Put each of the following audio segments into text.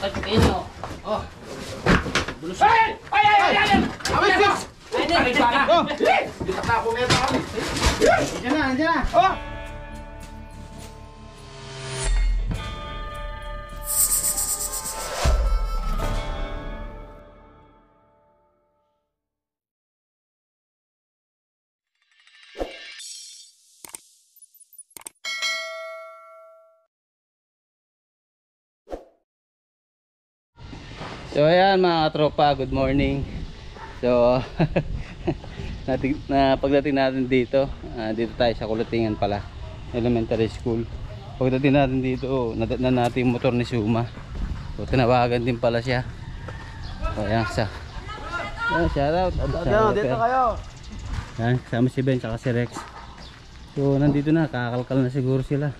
Sakit inyo. Oh. Bulus. Ay! Away, sis! Ay, Ay, sana! Oh! Bitak na ako neta kami. Andiyan na. Oh! So ayan mga tropa, good morning. So pagdating natin dito, dito tayo sa Kulatingan pala, elementary school. Pagdating natin dito, nadatnan natin yung motor ni Suma. So tinawagan din pala siya. So ayan siya. Shoutout. Dito kayo. Yan, kasama si Ben saka si Rex. So nandito na, kakalkal na siguro sila.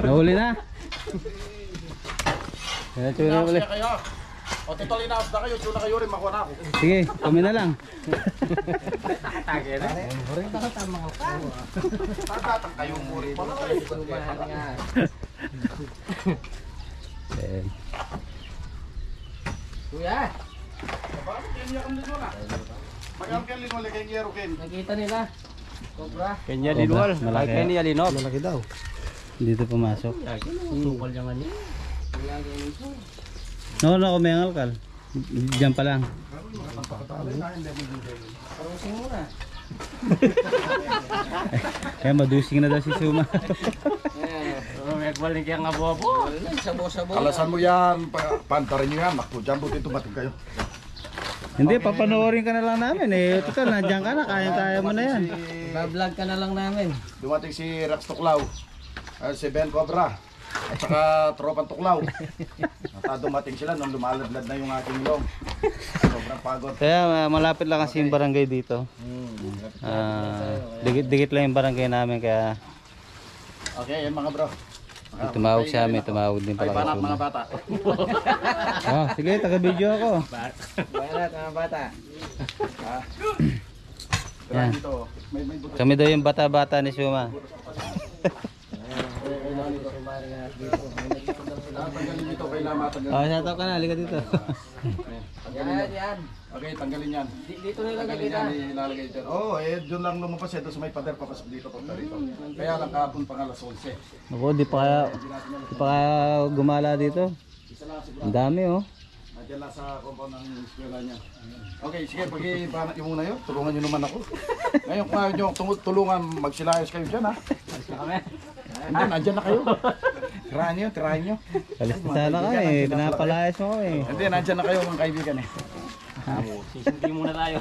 Nahuli na. Kaya tuna ulit. O titol inaos na kayo, tuna kayo rin, makuha na ako. Sige, kami na lang. Tage na. Ring ba ka mga ko? Tatatang kayo mo rin. Kuya, Bakit kanya kang lino na? Magkang kang lino, kay Ngero Ken. nakita nila. Cobra. Kenya Linwal. Malaki. Kenya Linop. Malaki daw. Dito pumasok. Sukol niya nga niya. No, kumengal kal. Diyan pa lang. Parusing mo na. Kaya madusing na daw si Suma. Nagbalik yung abo-abo. Sabo-sabo. Kalasan mo yan, pantarin nyo yan, makpo dyan, buti tumating kayo. Hindi, papanoorin ka na lang namin eh. Total, nandiyan ka na, kaya-kaya mo na yan. Ba-vlog ka na lang namin. Dumating si Rex Tuklaw, si Ben Cobra, at saka Tropang Tuklaw. At dumating sila nung lumaladlad na yung aking ilong. Sobrang pagod. Kaya malapit lang kasi yung barangay dito. Dikit-dikit lang yung barangay namin kaya Okay, yan mga bro. tumawag siya, may tumawag din Ay, pala panak kay Suma. mga bata. Oh, sige, taga-video ako. Bayarat mga bata. Tira Yan. dito, may buto. Kami daw yung bata-bata ni Suma. Tanggalin dito, kailangan matanggalin. Oh, shoutout ka na, halika dito. Yan. Okay, tanggalin yan. Dito nilagay Tanggalin kita. yan, ilalagay dyan. Oh, doon lang lumabas ito sa may pader, papasok dito, punta rito. Kaya lang kahapon pang alas 11. Ako, di pa kaya gumala dito. Isa lang siguro. Ang dami oh. Nandiyan lang sa compound ng eskwela niya. Okay, sige, pag-ibanat niyo muna yun. Tulungan niyo naman ako. Ngayon kung ayaw niyo tulungan, magsilayos kayo dyan ha. Hindi, nandiyan na kayo. Tirahan niyo. Kalis na sana ka eh, pinapalayas mo ko eh. Hindi, nandiyan na kayo mga kaibigan eh. Sisindi muna tayo.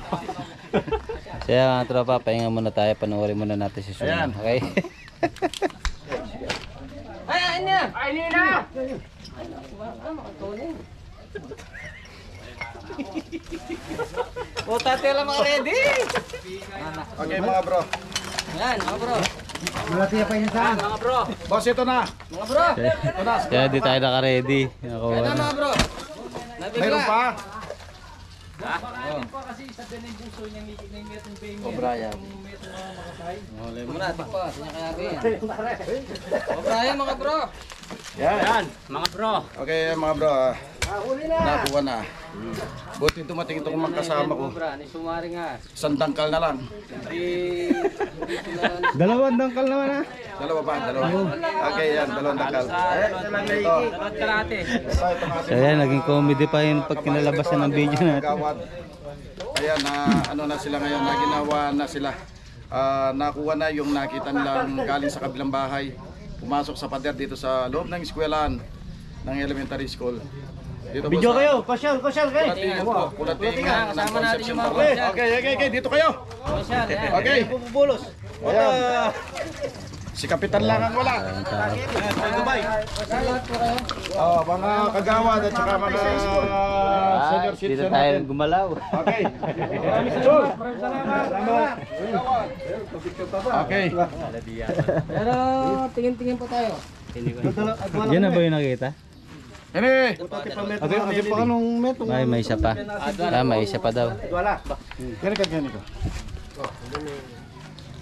Kaya mga tropa, pahinga muna tayo, panoorin muna natin si Suma. Ayan. Okay? Ay, niya! Ay, Nina! Puta tela mga ready! Okay mga bro. Yan, mga bro. Mga bro. Boss, ito na. Mga bro. Ito na. Kaya di tayo naka-ready. Yan na mga bro. Mayroon pa. Cobra yan. Wala mo na, tikpa. Sinya kaya rin. Cobra yan mga bro. Yan. Mga bro. Okay mga bro. Nakuha na. Buti dumating itong magkasama ko. Cobra, ni sumari nga. Sandangkal na lang. Dalawang dangkal naman ha. Dalawa ba? Dalawa. Okay, yan. Dalawang dangkal. Ito. Dapat karate. So ayan, naging comedy pa yun pag kinalabasan ng video natin. Gawad. Ayan, ano na sila ngayon, na ginawa na sila. Nakuha na yung nakita nilang galing sa kabilang bahay. Pumasok sa pader dito sa loob ng eskwelahan ng elementary school. Dito Video kayo, pasyal kayo. Kulatingan po, Kulatingan ng Kasama natin Concepcion yung mga Baler. pasyal. Okay, dito kayo. Masyal, yan. Okay. Pupubulos. Ayan. Si Kapitan lang ang wala. Mga kagawad at saka mga senior Dito citizen tayo natin. gumalaw. Okay. Okay. Pero tingin-tingin po tayo. Yan na ba yung nakita? Ini. Ate pa anong metong? May isa pa. May isa pa daw. Gani ka.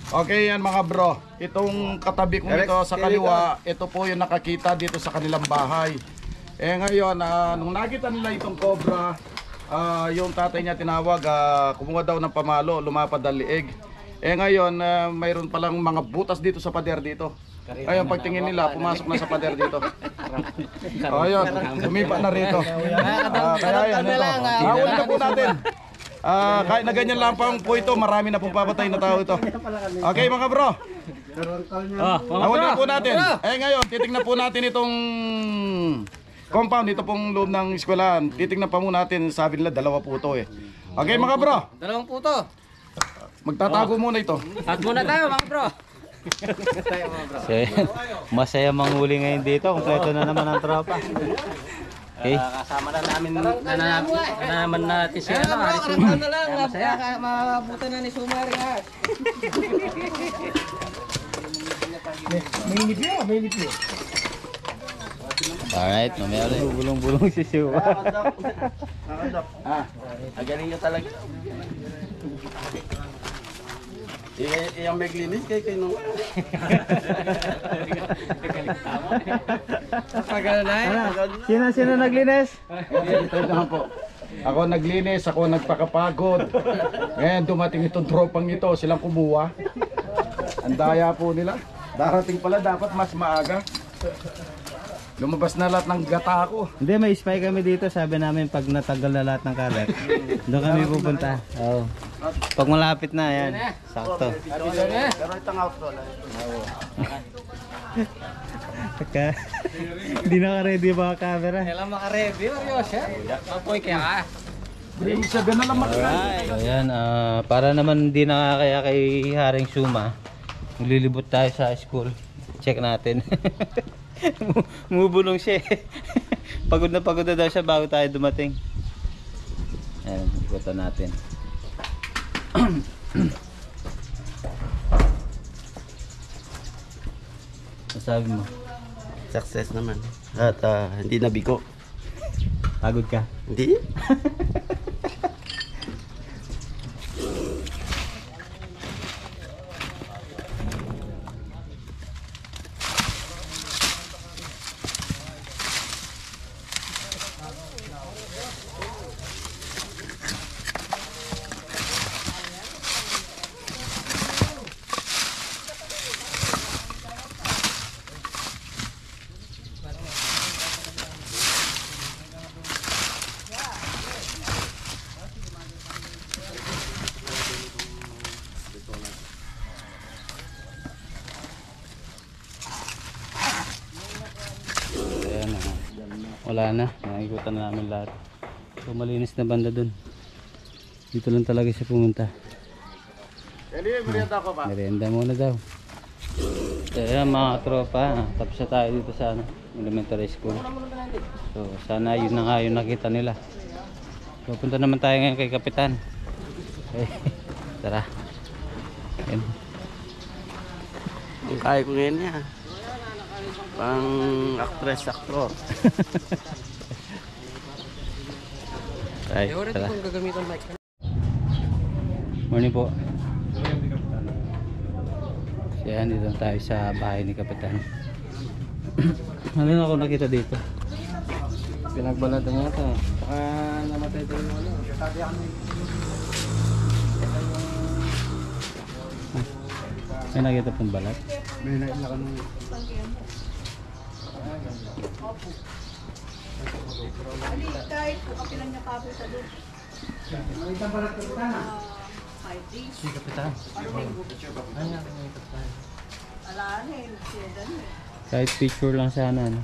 Okay yan mga bro. Itong katabi ko nito sa kaliwa, ito po yung nakakita dito sa kanilang bahay. Ngayon, nung nakita nila itong cobra, yung tatay niya tinawag, kumuha daw ng pamalo, lumapad ang liig. Ngayon, mayroon palang mga butas dito sa pader dito. Ngayon, pagtingin nila, pumasok na sa pader dito. Ayun, lumipa na rito. Kaya yan, ito. Hawal na po natin. Kahit na ganyan lang pang po ito, marami na pong papatay na tao ito. Okay mga bro. Hawal na po natin. Ngayon, titignan po natin itong compound. Ito pong loob ng eskwelahan. Titignan pa muna natin. Sabi nila, 2 po ito eh. Okay mga bro. 2 puto. Magtatago muna ito. At muna tayo mga bro. So, yan. Masaya manghuli ngayon dito. Kompleto na naman ang tropa. Okay. Kasama na naman natin siya. Karanta na lang. Mabuta na ni Sumari ha. May nipyo. Alright, mamaya ulit. Bulong-bulong si Siwa. Agaling nyo talaga. Yung maglinis kayo nung... Sino naglinis? Ito lang po. Ako naglinis, ako nagpakapagod. Ngayon dumating itong tropang ito, silang kumuha. Ang daya po nila. Darating pala dapat mas maaga. Lumabas na lahat ng gata ko. Hindi, may spy kami dito. Sabi namin pag natagal na lahat ng kalat, doon kami pupunta. Oo. Pag malapit na, yan. Sakto. Pero itong outro lang. Hindi naka-ready ba ang camera? Kailan maka-review, Yosha? Mapoy kaya ka. Sabihan na lang Alright. Ayan, para naman hindi nakakaya kay Haring Suma, maglilibot tayo sa school. Check natin. Mubulong siya. Pagod na daw siya bago tayo dumating. Ayan, ikutan natin. Masabi mo? Success naman. At hindi nabigo. Pagod ka? Hindi? Wala na, nakikutan na namin lahat. So malinis na banda dun. Dito lang talaga siya pumunta. Merienda ko ba? Merienda muna daw. So ayan mga tropa, tapos na tayo dito sa elementary school. So sana yun na nga yung nakita nila. So punta naman tayo ngayon kay Kapitan. Okay. Tara. Ayan. Ang kaya ko ngayon niya. Pang actress-actor. Ay, tara. Morning po. So yan, dito tayo sa bahay ni Kapitan. Ano na ako nakita dito? Pinagbalatan niya ito. Saka namatay din yung ano. May nakita pong balat? May nailakan ng... Kahit po kapilang niya pa po sa doon. Si Kapitan. Ala na eh, siya dyan eh. Kahit picture lang sana, no?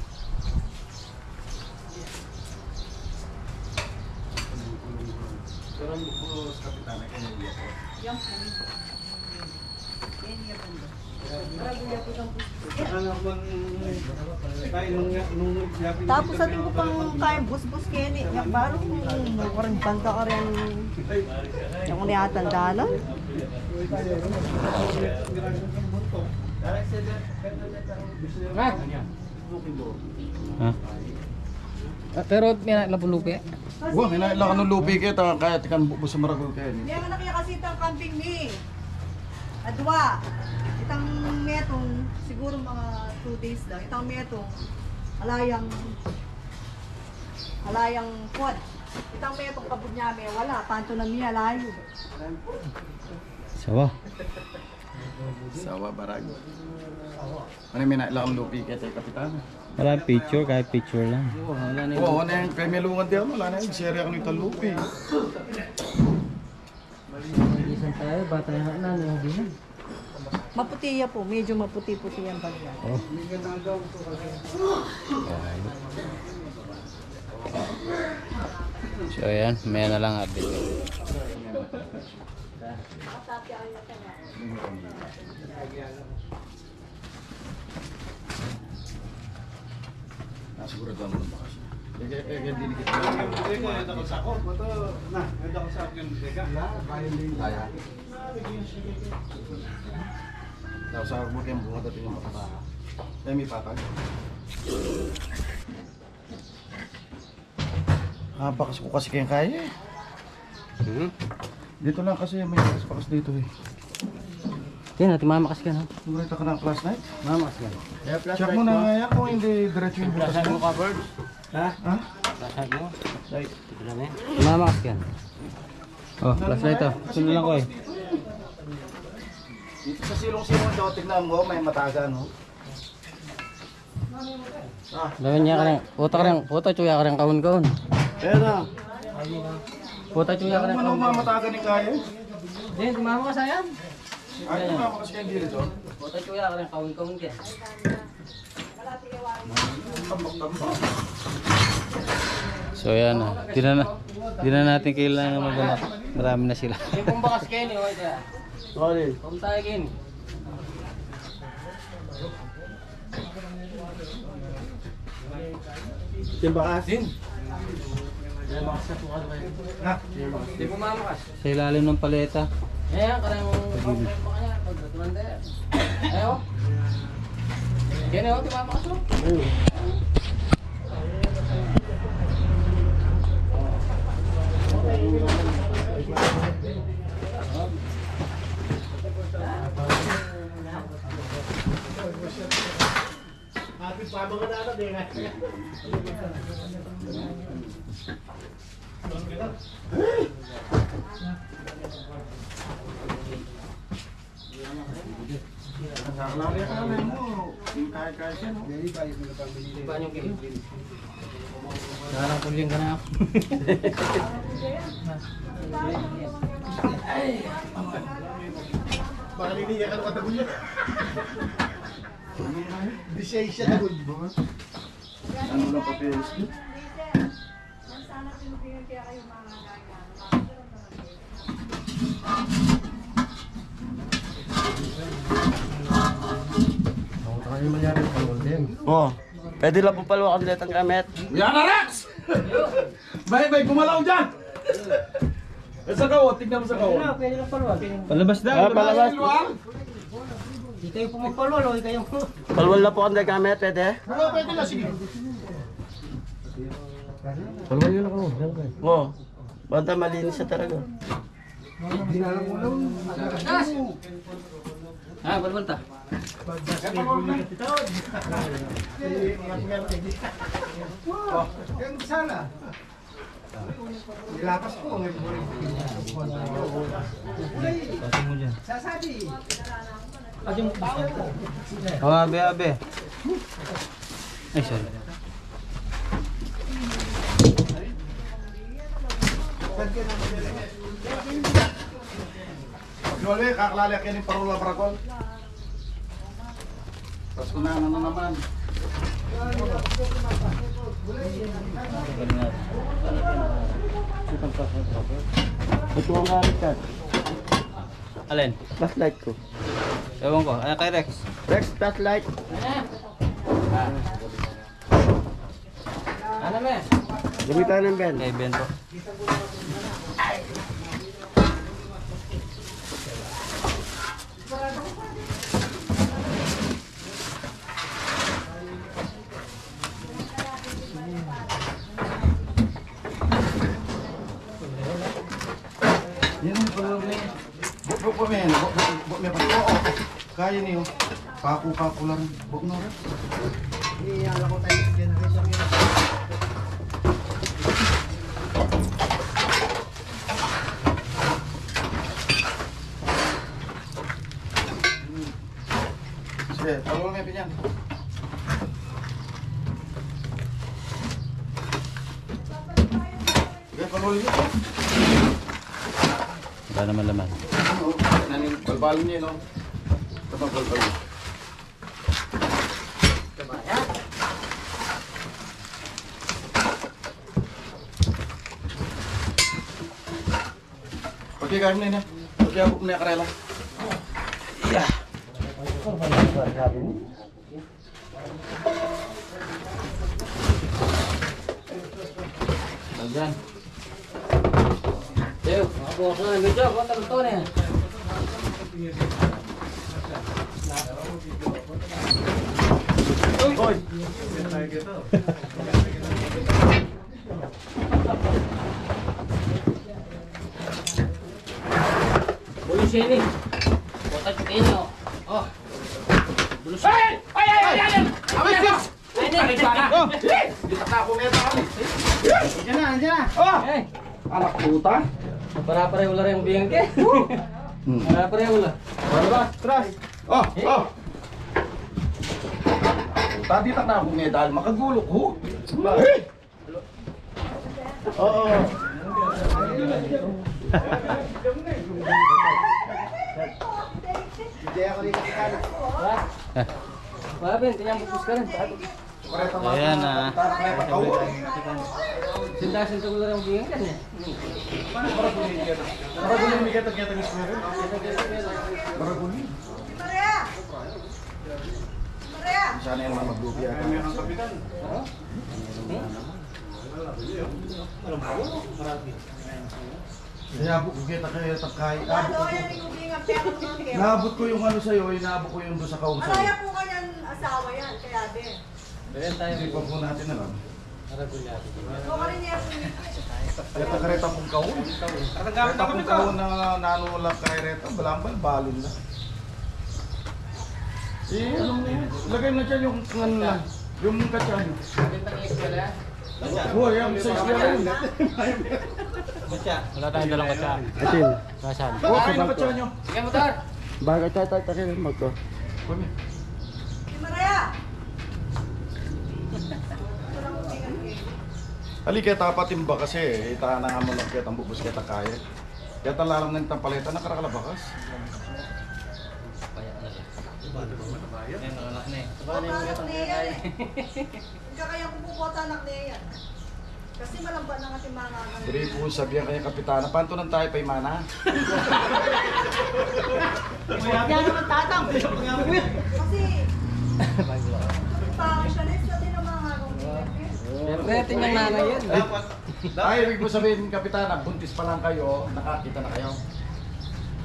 Yan po. Yan niya po. Tapos sa tingko pang kain bus-bus kaya ni yak baro orang banta ka rin yung uniyatan dalan. Ha? Pero may napulupi. Wah, may nailakan ng lupi kita kahit kan bubo sa maragol kayo. Hindi nga nakaya kasi itang camping ni. Adwa. Itang metong, siguro mga 2 days lang. Itang metong, alayang quad. Itang metong kabud niya, may wala. Panto na miya, layo. Sawa. Sawa barag. Ano may nailang lupi kaya kapitan? Wala picture, kahit picture lang. Oo, ano yung kay Melungan din wala na yung serya kami itang lupi. Isang tayo, bata na hindi na. Maputi po, medyo maputi-puti ang bagya. Oh. So ayan, may na lang update. Siguro doon mo ba kasi? Kaya dinikit mo lang. Kaya nakasakot. Na, nakasakot yung deka. Kaya. Nakasakot mo kayong buhat at yung makataha. Kaya may patag. Pakas ko kasi kayong kaya eh. Dito lang kasi may pakas dito eh. Yan, natin mamakas ka na. Sumurita ka ng class night? Mamakas ka. Check mo na nga yan kung hindi diretso yung bukas mo. covered? Ha? Flashlight mo? Right. Dito lang eh. Mamakas ka. Oh, flashlight to. Sunod lang ko eh. Dito sa silong-silong daw, tignan mo, may mataga no? Lawan niya ka rin. Puta chuya ka rin kaun-kaun. Pero, Puta chuya ka rin ano kaun-kaun. mataga ni kaya? Hindi, tumama ka sayang. Ay, tumama kasi kayo dito. Puta chuya ka rin kaun-kaun ka. So yan na. Di na natin kailangan maganak. Marami na sila. Yung pumbakas kayo ni Oy. Sorry. Kung tayo kin. Timbakas? Din. Di pumamakas. Sa ilalim ng paleta. Ayan, karang makanya. Pagdatunan tayo. Ayaw. Yan o, tumamakas o. Nakalari ka na mo. Kaya siya, no? Iba niyong kilo. Sarang puling ka na ako. Baka niniya ka na katagol niya. Di siya tagol. Ano lang papilis? Oh, pwede lang po paluwakan ulit ang gamit. Yan na, Rex! Bay, gumalaw dyan! Sa kawo, tignan mo sa kawo. Pwede lang paluwag. Palabas daw. Palabas. Di kayo pumagpaluwag, o kayo. Paluwal na po ang gamit, pwede? Pwede na, sige. Palabas yun ako. Oo. Banda malinis siya talaga. Ah, balbanta. Ilapas ko. Oh, abe. Ay, sorry. Pagkali, kakalali ka yung parola barakol. Tapos kung na naman. Ito ang gamit ka. Alin? Flashlight ko. Ewan ko. Ano kay Rex? Rex, flashlight. Ano me? Gamitan ng Ben. Kay Bento. Yan ang pag-uwi. Bukbuk po men. Buk may pa. Oo. Kaya niyo. Paku lang. Buk no rin. Iyala ko tayo sa generation yun. Sige, palul may pinyan. Sige, palul niyo. Wala naman laman. Nanin balbalin niyo, no? Ito pa balbalin. Oke, kami na. Oke, aku punya karela. Iya. Ayan. Yuk, ako sa medyo, ako tanto na. Oy. Bulus ini. Kotak ini. Oh. Bulus. Ay! Abis, Gus. Ay, sana. Oh, kita na ako nito kami. Andiyan na. Oh, Eh, anak puta. para-para ular yang biang ke. Para-para ular. Terus. Oh. Tadi tak na ako medal, makagulok ho. Oo. Wah, Ben, yang bungkus kan. Ayan na. Sinta ular yang biang kan ya. Sana yang magbubi ako. Inabot ko kita kaya takay. Naabot ko yung ano sa'yo, inaabot ko yung doon sa kausap. Malaya po kanyang asawa yan, kaya din. Ben, tayo Hindi pa po natin alam. Ikaw ka rin niya po. Kaya takareta pong kaon. Kareta pong kaon na nanulak kareta, balambal, balon na. Ano mo yun? Lagay mo na dyan yung ano lang. Yung katsa nyo. bintang eskwela. Hoy, yung sa eskwela yun. Wala tayong dalang katsa. Atin. Nasaan? Oh, kain ang katsa nyo. Sige, motor. Bagay tayo mo to. Si Maria! Ali kaya tapatin ba kasi ita na nga mo lang kaya tambubos kaya kaya. Kaya talalang ng tampaleta nakakalabakas. Bota anak niya yan eh. Hindi kaya kung bubota anak niya yan. Kasi malamba na ating mga anak. Diri po sabihan kaya kapitana, panto nang tayo pay mana. Yan naman tatang. Kasi, parang siya na sa din ang mga agong Siyempre, tingnan nanay yan. Ay, ibig mo sabihin kapitana, buntis pa lang kayo, nakakita na kayo.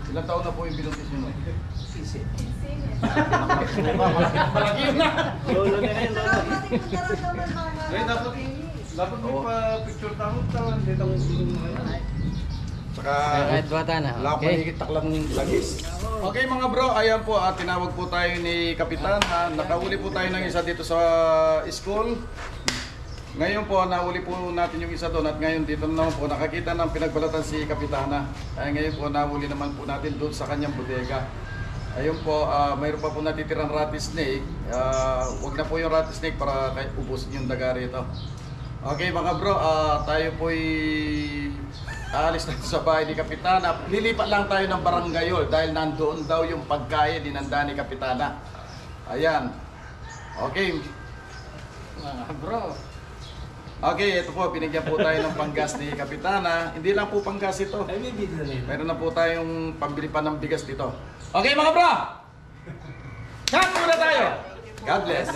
Ilang taon na po yung binuntis nyo? Sisi. Malaki na. Lolo na yun. Dapat mo pa picture tayo dito ang saka Kahit bata na. wala ko Okay. manikit taklang lagis. Okay mga bro, ayan po at tinawag po tayo ni Kapitan. Nakauli po tayo ng isa dito sa school. Ngayon po, nahuli po natin yung isa doon at ngayon dito naman po nakakita ng pinagbalatan si Kapitana. Ay ngayon po, nahuli naman po natin doon sa kanyang bodega. Ayun po, mayroon pa po natitirang rattlesnake. Huwag na po yung rattlesnake para ubusin yung daga rito. Okay mga bro, tayo po'y aalis na sa bahay ni Kapitana. Lilipat lang tayo ng barangayol dahil nandoon daw yung pagkain dinanda ni Kapitana. Ayan. Okay. Mga bro. Okay, ito po, binigyan po tayo ng panggas ni Kapitana. Hindi lang po panggas ito. Meron na po tayong pambili pa ng bigas dito. Okay mga bro! Cut muna tayo! God bless!